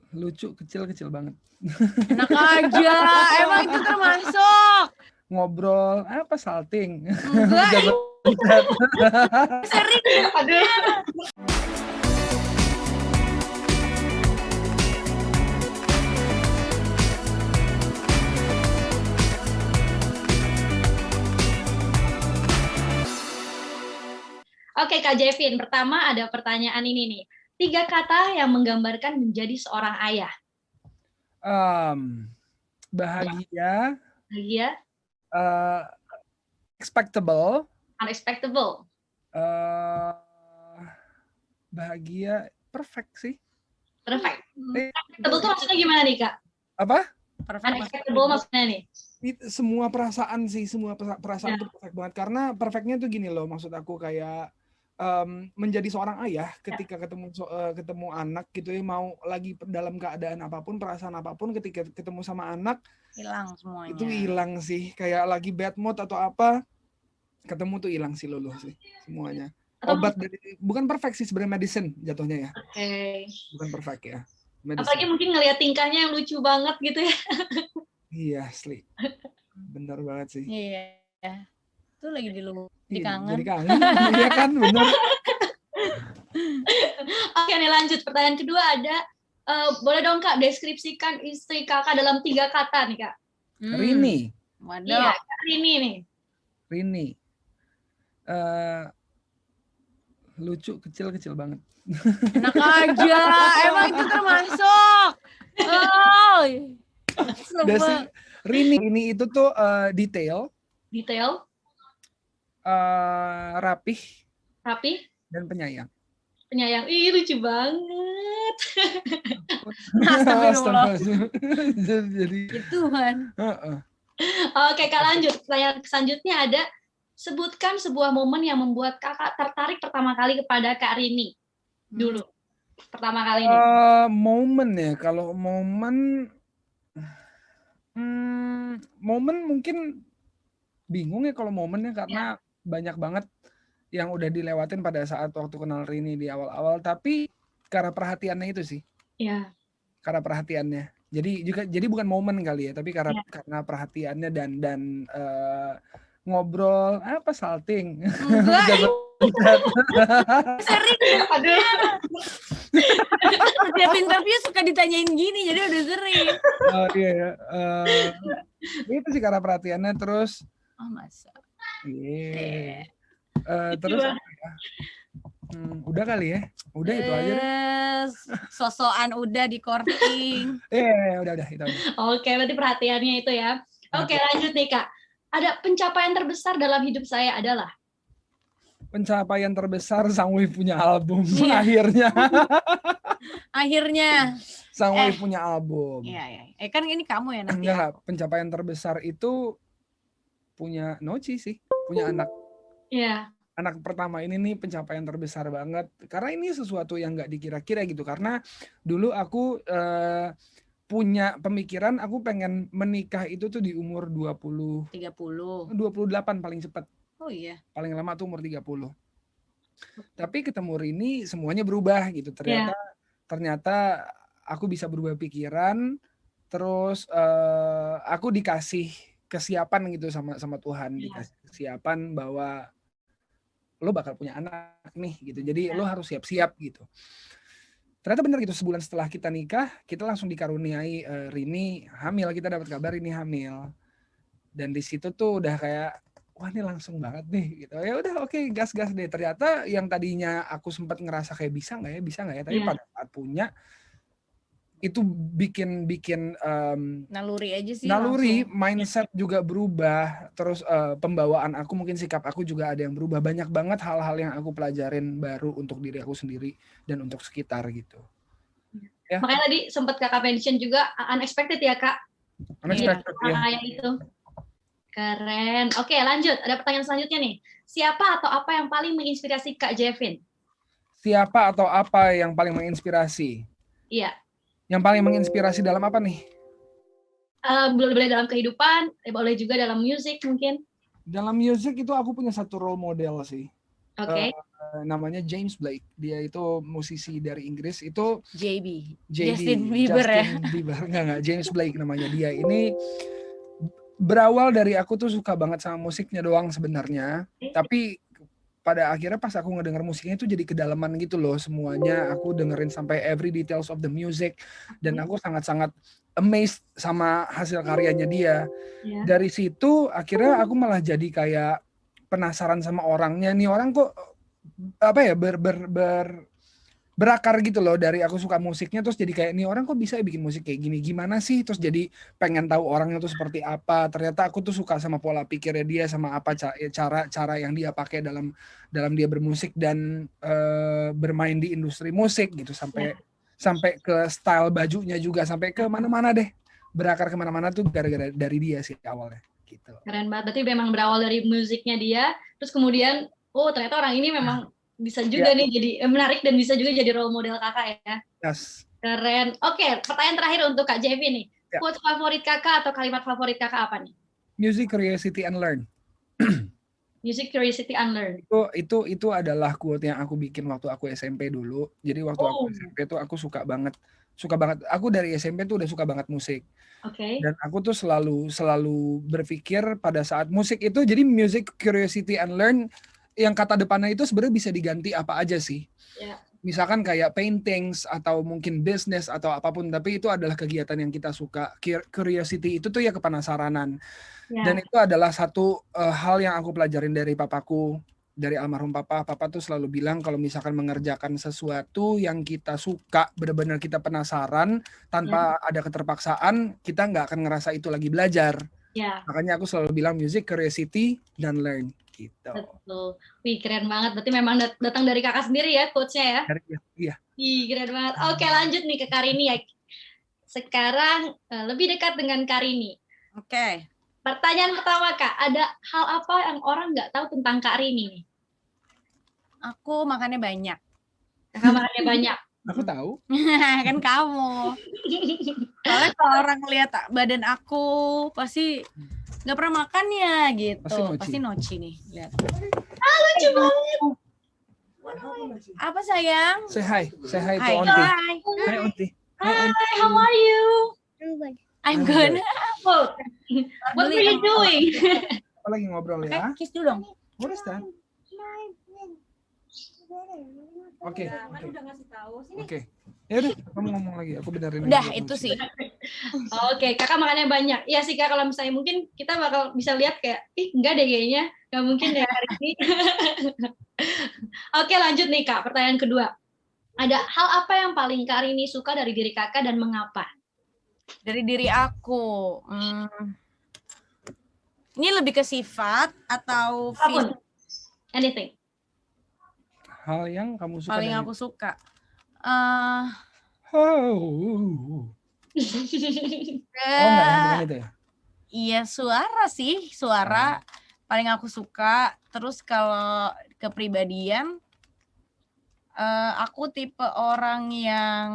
Lucu, kecil banget. Enak aja, emang itu termasuk. Ngobrol, apa salting? Enggak, Jago chat. sering. Aduh. Oke Kak Jevin, pertama ada pertanyaan ini nih. 3 kata yang menggambarkan menjadi seorang ayah. Bahagia, Bahagia, expectable, unexpectable. bahagia, perfect sih. Perfect. Eh, Unexpectable tuh maksudnya gimana nih Kak? Apa? Unexpectable maksudnya nih. Semua perasaan sih, semua perasaan itu perfect banget. Karena perfectnya tuh gini loh, maksud aku kayak menjadi seorang ayah ketika ketemu anak gitu ya, mau lagi dalam keadaan apapun, perasaan apapun, ketika ketemu sama anak Hilang semuanya. itu hilang sih, kayak lagi bad mood atau apa, ketemu tuh hilang sih, luluh sih semuanya. Obat dari, bukan perfect sih sebenarnya, medicine jatuhnya ya. Oke. Bukan perfect ya. Medicine. Apalagi mungkin ngelihat tingkahnya yang lucu banget gitu ya. Iya asli. Bener banget sih. Iya. Itu lagi di kangen. Jadi kangen. Iya kan, bener. Oke nih lanjut. Pertanyaan kedua ada, boleh dong Kak deskripsikan istri Kakak dalam 3 kata nih Kak. Rini. Waduh. Iya, Rini nih. Rini. Lucu, kecil banget. Enak aja, emang itu termasuk. Oh. Rini itu tuh detail. Detail. Rapih. Rapih. Dan penyayang. Penyayang. Ih, lucu banget. Astagfirullah. Jadi Tuhan. Oke Kak, lanjut. Pertanyaan selanjutnya ada, sebutkan sebuah momen yang membuat Kakak tertarik pertama kali kepada Kak Rini. Dulu. Pertama kali ini. Momen ya, kalau momen mungkin bingung ya kalau momennya, karena banyak banget yang udah dilewatin pada saat waktu kenal Rini di awal-awal, tapi karena perhatiannya itu sih. Iya. Karena perhatiannya. Jadi bukan momen kali ya, tapi karena perhatiannya dan ngobrol, apa salting. Enggak. Sering. Aduh. Setiap interview suka ditanyain gini, jadi udah sering. Oh iya ya. Itu sih karena perhatiannya, terus. Oh masa. Iya. Terus apa ya? Udah kali ya. Udah itu aja deh. Sosokan udah di courting. Udah itu aja. Oke, berarti perhatiannya itu ya. Oke, lanjut nih Kak. Ada pencapaian terbesar dalam hidup saya adalah? Pencapaian terbesar Sangwei punya album. Akhirnya. Sangwei punya album. Iya. Kan ini kamu ya nanti. Enggak. Pencapaian terbesar itu punya Noci sih. Punya anak. Iya. Anak pertama ini nih pencapaian terbesar banget. Karena ini sesuatu yang nggak dikira-kira gitu. Karena dulu aku punya pemikiran aku pengen menikah itu tuh di umur 28 paling cepat. Oh iya. Paling lama tuh umur 30. Tapi ketemu Rini semuanya berubah gitu. Ternyata aku bisa berubah pikiran, terus aku dikasih kesiapan gitu sama Tuhan, dikasih kesiapan bahwa lo bakal punya anak nih gitu. Jadi lo harus siap-siap gitu. Ternyata benar gitu, sebulan setelah kita nikah, kita langsung dikaruniai Rini hamil, kita dapat kabar Rini hamil. Dan di situ tuh udah kayak, wah ini langsung banget nih gitu. Ya udah oke, gas deh. Ternyata yang tadinya aku sempat ngerasa kayak bisa nggak ya, tapi pada saat punya itu bikin naluri aja sih. Naluri, mindset juga berubah. Terus pembawaan aku, mungkin sikap aku juga ada yang berubah. Banyak banget hal-hal yang aku pelajarin baru untuk diri aku sendiri dan untuk sekitar gitu. Ya. Makanya tadi sempat Kakak mention juga unexpected ya Kak. Unexpected ya. Itu. Keren. Oke, lanjut. Ada pertanyaan selanjutnya nih. Siapa atau apa yang paling menginspirasi Kak Jevin? Siapa atau apa yang paling menginspirasi? Iya. Yang paling menginspirasi dalam apa nih? Boleh dalam kehidupan, boleh juga dalam musik mungkin. Dalam musik itu aku punya satu role model sih. Oke. Namanya James Blake. Dia itu musisi dari Inggris. Itu JB. JB, Justin Bieber ya? Justin Bieber. Enggak, James Blake namanya dia. Ini berawal dari aku tuh suka banget sama musiknya doang sebenarnya. Tapi pada akhirnya pas aku ngedenger musiknya itu jadi kedalaman gitu loh semuanya. Aku dengerin sampai every details of the music. Dan aku sangat-sangat amazed sama hasil karyanya dia. Dari situ akhirnya aku malah jadi kayak penasaran sama orangnya. Nih orang kok apa ya berakar gitu loh, dari aku suka musiknya terus jadi kayak nih orang kok bisa bikin musik kayak gini, gimana sih, terus jadi pengen tahu orangnya tuh seperti apa. Ternyata aku tuh suka sama pola pikirnya dia, sama apa cara yang dia pakai dalam dia bermusik dan bermain di industri musik gitu, sampai ke style bajunya juga, sampai ke mana-mana deh, berakar kemana-mana tuh gara-gara dari dia sih awalnya gitu. Keren banget, berarti memang berawal dari musiknya dia, terus kemudian ternyata orang ini memang bisa juga nih jadi menarik dan bisa juga jadi role model kakak ya. Yes. Keren. Oke, pertanyaan terakhir untuk Kak Jevi nih. Quote favorit kakak atau kalimat favorit kakak apa nih? Music, curiosity, and learn. Music, curiosity, and learn. Itu adalah quote yang aku bikin waktu aku SMP dulu. Jadi waktu aku SMP tuh aku suka banget. Aku dari SMP tuh udah suka banget musik. Oke. Dan aku tuh selalu berpikir pada saat musik itu, jadi music, curiosity, and learn, yang kata depannya itu sebenarnya bisa diganti apa aja sih. Misalkan kayak paintings atau mungkin business atau apapun, tapi itu adalah kegiatan yang kita suka. Curiosity itu tuh ya kepenasaranan. Dan itu adalah satu hal yang aku pelajarin dari papaku, dari almarhum papa. Papa tuh selalu bilang kalau misalkan mengerjakan sesuatu yang kita suka, benar-benar kita penasaran, tanpa ada keterpaksaan, kita nggak akan ngerasa itu lagi belajar. Makanya aku selalu bilang music, curiosity, dan learn. Gitu. Betul. Wih, keren banget. Berarti memang datang dari kakak sendiri ya quotes-nya ya? Iya. Ih, keren banget. Oke, lanjut nih ke Karini ya. Sekarang lebih dekat dengan Karini. Oke. Pertanyaan pertama, Kak. Ada hal apa yang orang nggak tahu tentang Karini? Aku makannya banyak. Kakak makannya banyak. Aku tahu. Kan kamu. Soalnya kalau orang lihat badan aku pasti nggak pernah makan ya gitu. Pasti noci nih. Lihat. Lucu banget. Apa sayang? Say hi to Onti. Hi Onti. Hi, how are you? I'm good. What are you doing? Apa lagi ngobrol ya? Kiss dulu dong. What is that? Oke. Ya udah, kamu ngomong lagi. Aku benerin. Udah, itu sih. Oke, kakak makannya banyak. Iya sih kak, kalau misalnya mungkin kita bakal bisa lihat kayak, enggak deh kayaknya, nggak mungkin deh hari ini. Oke, lanjut nih kak, pertanyaan kedua. Ada hal apa yang paling Kak Rini suka dari diri kakak dan mengapa? Dari diri aku, ini lebih ke sifat atau anything. Hal yang kamu suka. Paling aku suka. Enggak itu ya? Iya, suara paling aku suka. Terus kalau kepribadian, aku tipe orang yang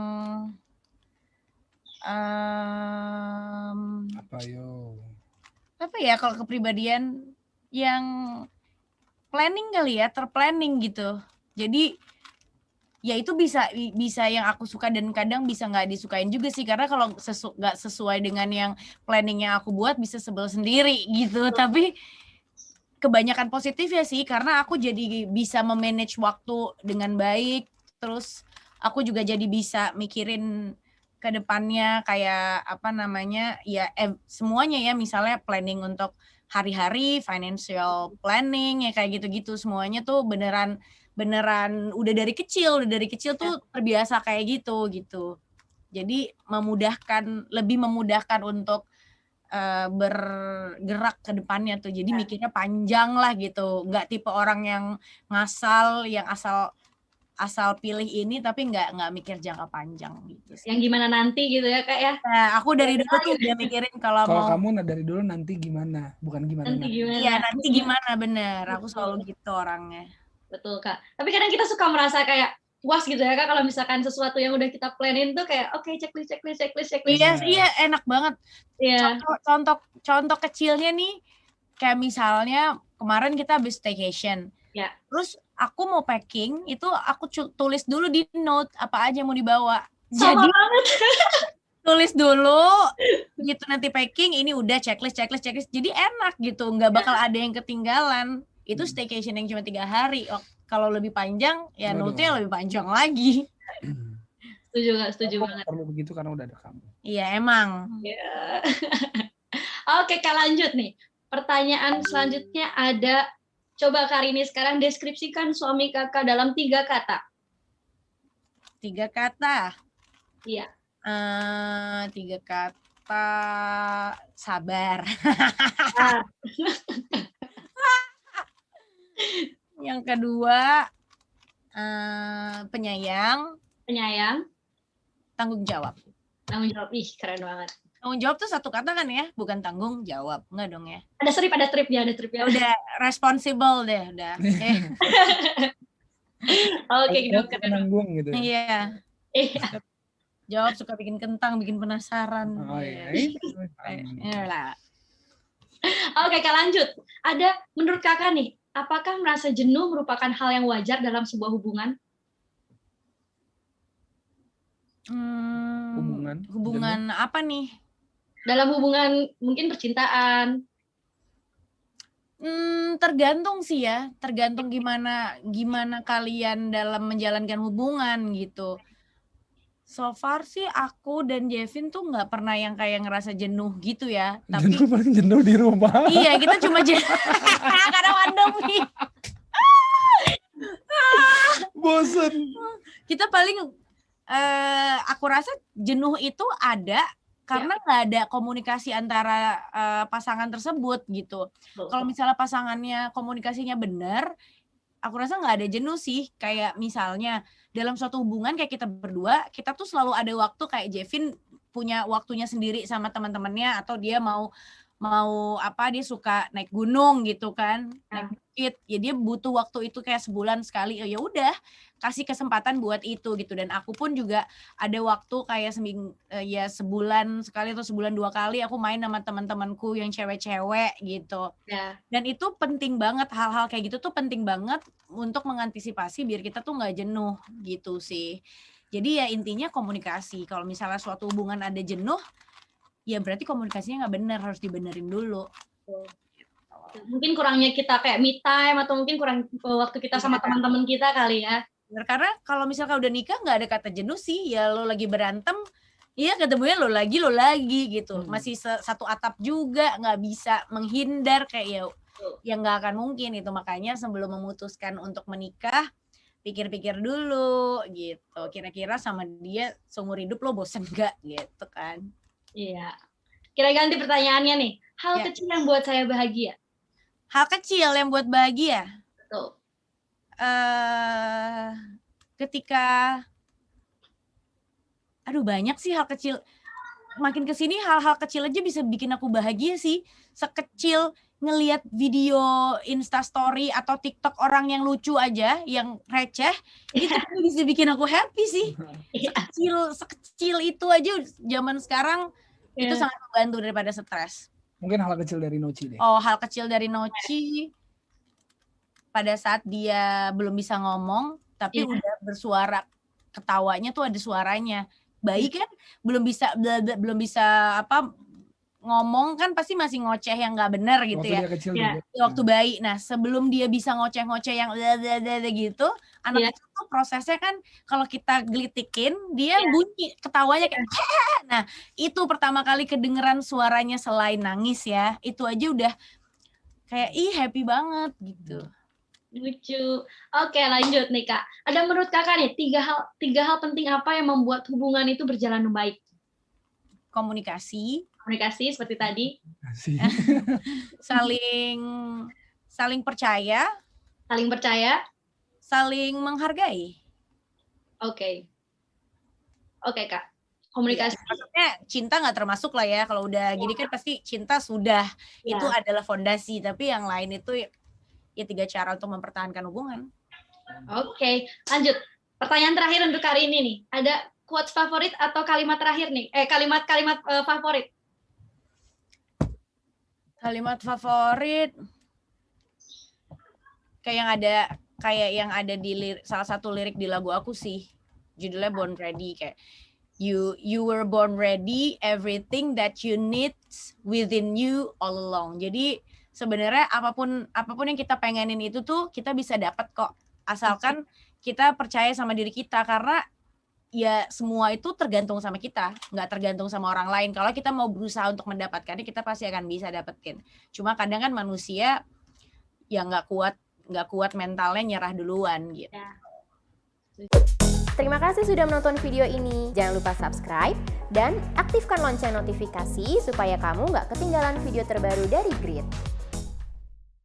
apa ya, kalau kepribadian yang planning kali ya, terplanning gitu. Jadi ya itu bisa yang aku suka dan kadang bisa nggak disukain juga sih, karena kalau nggak sesuai dengan yang planning yang aku buat bisa sebel sendiri gitu. Tapi kebanyakan positif ya sih, karena aku jadi bisa memanage waktu dengan baik. Terus aku juga jadi bisa mikirin ke depannya kayak apa namanya ya, semuanya ya, misalnya planning untuk hari-hari, financial planning ya kayak gitu-gitu, semuanya tuh beneran udah dari kecil tuh terbiasa kayak gitu. Jadi lebih memudahkan untuk bergerak ke depannya tuh. Jadi mikirnya panjang lah gitu. Nggak tipe orang yang ngasal, yang asal pilih ini tapi nggak mikir jangka panjang gitu sih. Yang gimana nanti gitu ya kak ya? Nah, aku dari dulu tuh udah mikirin kalau kamu dari dulu nanti gimana, bukan gimana. Iya, nanti gimana, bener. Aku selalu gitu orangnya. Betul kak. Tapi kadang kita suka merasa kayak puas gitu ya kak, kalau misalkan sesuatu yang udah kita planin tuh kayak oke, checklist. Iya, enak banget. Iya. Contoh kecilnya nih, kayak misalnya kemarin kita habis staycation. Ya. Terus aku mau packing, itu aku tulis dulu di note apa aja yang mau dibawa. Sama Jadi banget. tulis dulu gitu, nanti packing ini udah checklist. Jadi enak gitu, nggak bakal ada yang ketinggalan. Itu staycation yang cuma 3 hari. Kalau lebih panjang ya note-nya lebih panjang lagi. Setuju banget. Perlu begitu karena udah ada kamu. Iya emang. Ya. Oke Kak, lanjut nih. Pertanyaan selanjutnya ada, coba Karini sekarang deskripsikan suami kakak dalam 3 kata. 3 kata. Iya. 3 kata, sabar. Yang kedua, penyayang. Tanggung jawab. Ih, keren banget. Tanggung jawab tuh 1 kata kan ya, bukan tanggung jawab. Enggak dong ya. Ada stripnya. Udah responsible deh, udah. Oke, dokter. Penanggung gitu. Iya. Jawab suka bikin kentang, bikin penasaran. Oh iya. Iyalah. Oke, Kak, lanjut. Ada, menurut kakak nih, apakah merasa jenuh merupakan hal yang wajar dalam sebuah hubungan? Hubungan apa nih? Dalam hubungan mungkin percintaan. Tergantung sih ya, tergantung gimana kalian dalam menjalankan hubungan gitu. So far sih aku dan Jevin tuh nggak pernah yang kayak ngerasa jenuh gitu ya. Tapi jenuh di rumah. Iya, kita cuma karena pandemi. Bosen. Kita paling aku rasa jenuh itu ada karena nggak ada komunikasi antara pasangan tersebut gitu. Kalau misalnya pasangannya komunikasinya benar, aku rasa nggak ada jenuh sih. Kayak misalnya dalam suatu hubungan kayak kita berdua, kita tuh selalu ada waktu, kayak Jevin punya waktunya sendiri sama teman-temannya, atau dia mau dia suka naik gunung gitu kan, naik bukit, ya dia butuh waktu itu kayak sebulan sekali. Ya udah, kasih kesempatan buat itu gitu. Dan aku pun juga ada waktu kayak sebulan sekali atau sebulan 2 kali aku main sama teman-temanku yang cewek-cewek gitu. Dan itu penting banget, hal-hal kayak gitu tuh penting banget untuk mengantisipasi biar kita tuh nggak jenuh gitu sih. Jadi ya intinya komunikasi. Kalau misalnya suatu hubungan ada jenuh, ya berarti komunikasinya nggak benar, harus dibenerin dulu. Mungkin kurangnya kita kayak me time, atau mungkin kurang waktu kita sama teman-teman kita kali ya. Karena kalau misalkan udah nikah nggak ada kata jenuh sih, ya lo lagi berantem, iya ketemunya lo lagi gitu. Masih satu atap juga, nggak bisa menghindar, kayak ya nggak akan mungkin itu. Makanya sebelum memutuskan untuk menikah, pikir-pikir dulu gitu. Kira-kira sama dia seumur hidup lo bosen nggak gitu kan? Iya. Kira ganti pertanyaannya nih. Hal kecil yang buat saya bahagia. Hal kecil yang buat bahagia? Betul. Ketika banyak sih hal kecil. Makin kesini hal-hal kecil aja bisa bikin aku bahagia sih. Sekecil ngelihat video Instastory atau TikTok orang yang lucu aja, yang receh, itu bisa bikin aku happy sih. Sekecil itu aja zaman sekarang itu sangat membantu daripada stres. Mungkin hal kecil dari Noci deh. Oh, hal kecil dari Noci pada saat dia belum bisa ngomong tapi udah bersuara, ketawanya tuh ada suaranya. Bayi kan belum bisa ngomong kan, pasti masih ngoceh yang nggak benar gitu ya. Waktu bayi. Nah, sebelum dia bisa ngoceh-ngoceh yang gitu, anak kecil tuh prosesnya kan kalau kita gelitikin dia bunyi ketawanya kayak nah, itu pertama kali kedengeran suaranya selain nangis ya. Itu aja udah kayak happy banget gitu. Lucu. Oke, lanjut nih Kak. Ada menurut Kakak nih tiga hal penting apa yang membuat hubungan itu berjalan baik? Komunikasi seperti tadi. saling percaya, saling menghargai. Oke Kak. Komunikasi. Ya, maksudnya cinta nggak termasuk lah ya, kalau udah gini kan pasti cinta sudah itu adalah fondasi, tapi yang lain itu ya 3 cara untuk mempertahankan hubungan. Oke, lanjut. Pertanyaan terakhir untuk hari ini nih. Ada quotes favorit atau kalimat terakhir nih? Kalimat-kalimat favorit. Kalimat favorit. kayak yang ada di salah satu lirik di lagu aku sih, judulnya Born Ready, kayak you were born ready, everything that you need within you all along. Jadi sebenarnya apapun yang kita pengenin itu tuh kita bisa dapat kok, asalkan kita percaya sama diri kita, karena ya semua itu tergantung sama kita, nggak tergantung sama orang lain. Kalau kita mau berusaha untuk mendapatkannya, kita pasti akan bisa dapetin. Cuma kadang kan manusia yang nggak kuat mentalnya, nyerah duluan gitu. Ya. Terima kasih sudah menonton video ini. Jangan lupa subscribe dan aktifkan lonceng notifikasi supaya kamu nggak ketinggalan video terbaru dari Grit.